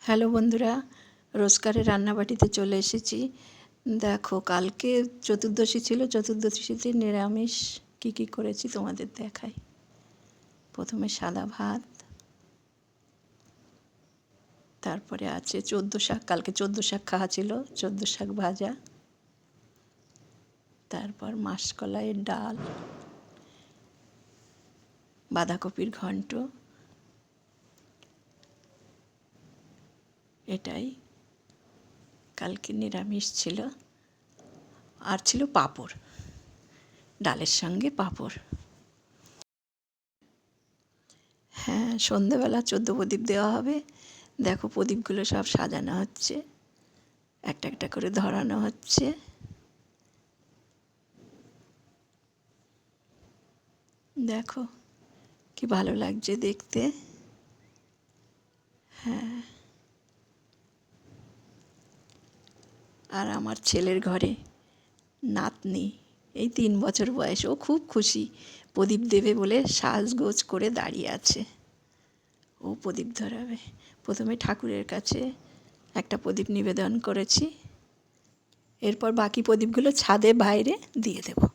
Hello বন্ধুরা, রোজকারের রান্নাবাটিতে চলে এসেছি। দেখো, কালকে চতুর্দশী ছিল। চতুর্দশীতে নিরামিষ কী কী করেছি তোমাদের দেখাই। প্রথমে সাদা ভাত, তারপরে আছে 14 শাক। কালকে 14 শাক খাওয়া ছিল, 14 শাক ভাজা, তারপর মাসকলাইয়ের ডাল, বাঁধাকপির ঘন্ট। এটাই কালকে নিরামিষ ছিল। আর ছিল পাঁপড়, ডালের সঙ্গে পাঁপড়। হ্যাঁ, সন্ধেবেলা 14 প্রদীপ দেওয়া হবে। দেখো, প্রদীপগুলো সব সাজানো হচ্ছে, একটা একটা করে ধরানো হচ্ছে। দেখো কি ভালো লাগছে দেখতে। হ্যাঁ, আর আমার ছেলের ঘরে নাতনি, এই 3 বছর বয়স, ও খুব খুশি। প্রদীপ দেবে বলে সাজগোজ করে দাঁড়িয়ে আছে। ও প্রদীপ ধরাবে। প্রথমে ঠাকুরের কাছে একটা প্রদীপ নিবেদন করেছি, এরপর বাকি প্রদীপগুলো ছাদে বাইরে দিয়ে দেবো।